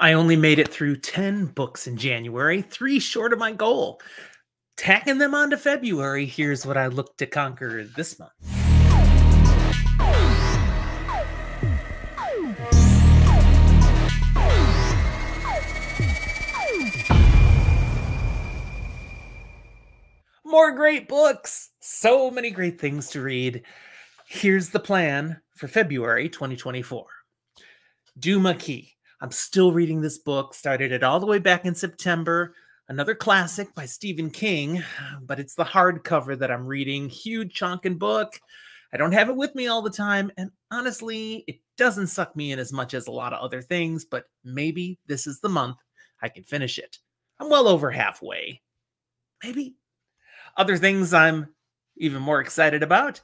I only made it through 10 books in January, 3 short of my goal. Tacking them on to February, here's what I look to conquer this month. More great books! So many great things to read. Here's the plan for February 2024. DOA Key. I'm still reading this book, started it all the way back in September. Another classic by Stephen King, but it's the hardcover that I'm reading. Huge chonkin' book. I don't have it with me all the time, and honestly, it doesn't suck me in as much as a lot of other things, but maybe this is the month I can finish it. I'm well over halfway. Maybe. Other things I'm even more excited about.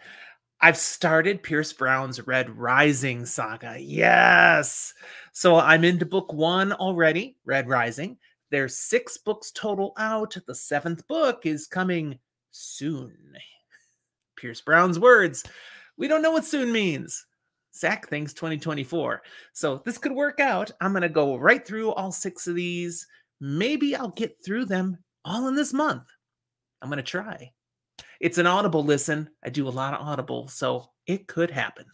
I've started Pierce Brown's Red Rising saga. Yes! So I'm into book 1 already, Red Rising. There's 6 books total out. The 7th book is coming soon. Pierce Brown's words. We don't know what soon means. Zach thinks 2024. So this could work out. I'm going to go right through all 6 of these. Maybe I'll get through them all in this month. I'm going to try. It's an Audible listen. I do a lot of Audible, so it could happen.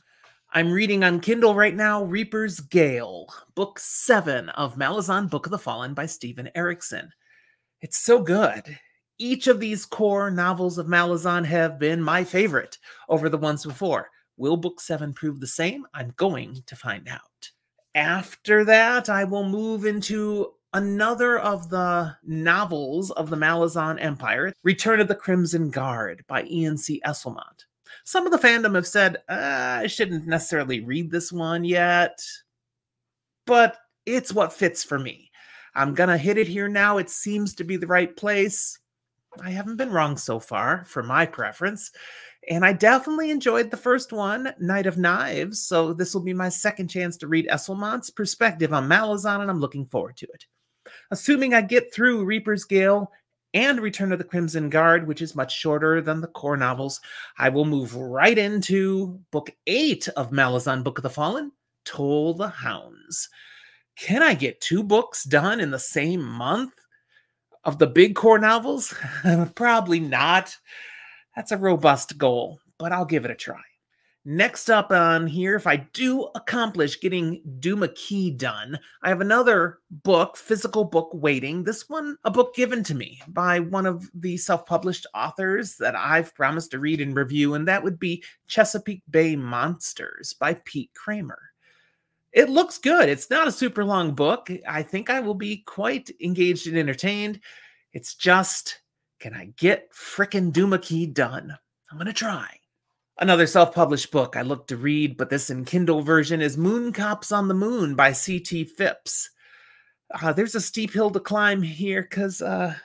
I'm reading on Kindle right now Reaper's Gale, book 7 of Malazan, Book of the Fallen by Steven Erikson. It's so good. Each of these core novels of Malazan have been my favorite over the ones before. Will book 7 prove the same? I'm going to find out. After that, I will move into another of the novels of the Malazan Empire, Return of the Crimson Guard by Ian C. Esselmont. Some of the fandom have said, I shouldn't necessarily read this one yet, but it's what fits for me. I'm going to hit it here now. It seems to be the right place. I haven't been wrong so far for my preference, and I definitely enjoyed the first one, Knight of Knives, so this will be my second chance to read Esselmont's perspective on Malazan, and I'm looking forward to it. Assuming I get through Reaper's Gale and Return of the Crimson Guard, which is much shorter than the core novels, I will move right into book 8 of Malazan, Book of the Fallen, Toll the Hounds. Can I get 2 books done in the same month of the big core novels? Probably not. That's a robust goal, but I'll give it a try. Next up on here, if I do accomplish getting DOA Key done, I have another book, physical book, waiting. This one, a book given to me by one of the self-published authors that I've promised to read and review, and that would be Chesapeake Bay Monsters by Pete Kramer. It looks good. It's not a super long book. I think I will be quite engaged and entertained. It's just, can I get frickin' DOA Key done? I'm going to try. Another self-published book I look to read, but this in Kindle version, is Moon Cops on the Moon by C.T. Phipps. There's a steep hill to climb here because I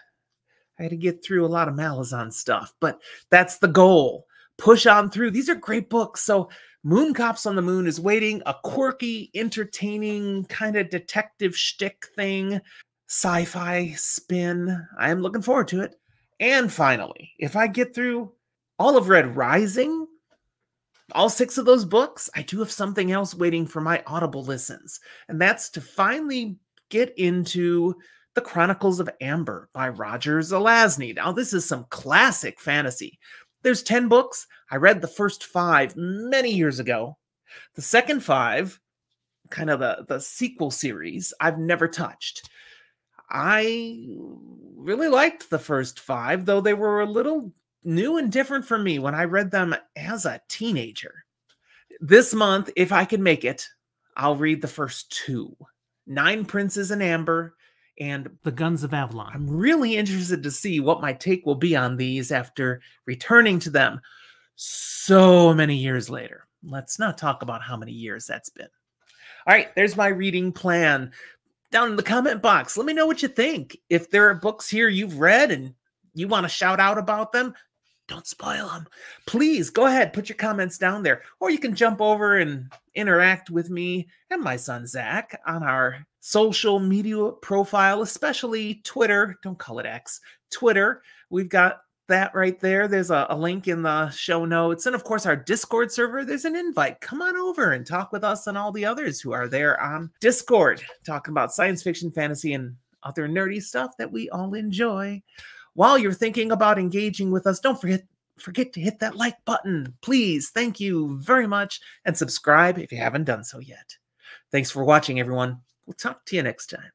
had to get through a lot of Malazan stuff, but that's the goal. Push on through. These are great books. So Moon Cops on the Moon is waiting, a quirky, entertaining kind of detective shtick thing, sci-fi spin. I am looking forward to it. And finally, if I get through all of Red Rising, all 6 of those books, I do have something else waiting for my Audible listens, and that's to finally get into the Chronicles of Amber by Roger Zelazny. Now, this is some classic fantasy. There's 10 books. I read the first 5 many years ago. The second 5, kind of the sequel series, I've never touched. I really liked the first 5, though they were a little new and different for me when I read them as a teenager. This month, if I can make it, I'll read the first 2, 9 Princes in Amber and The Guns of Avalon. I'm really interested to see what my take will be on these after returning to them so many years later. Let's not talk about how many years that's been. All right, there's my reading plan. Down in the comment box, let me know what you think. If there are books here you've read and you want to shout out about them, don't spoil them. Please go ahead, put your comments down there. Or you can jump over and interact with me and my son Zach on our social media profile, especially Twitter. Don't call it X. Twitter. We've got that right there. There's a link in the show notes. And of course, our Discord server, there's an invite. Come on over and talk with us and all the others who are there on Discord, talking about science fiction, fantasy, and other nerdy stuff that we all enjoy. While you're thinking about engaging with us, don't forget to hit that like button. Please, thank you very much. And subscribe if you haven't done so yet. Thanks for watching, everyone. We'll talk to you next time.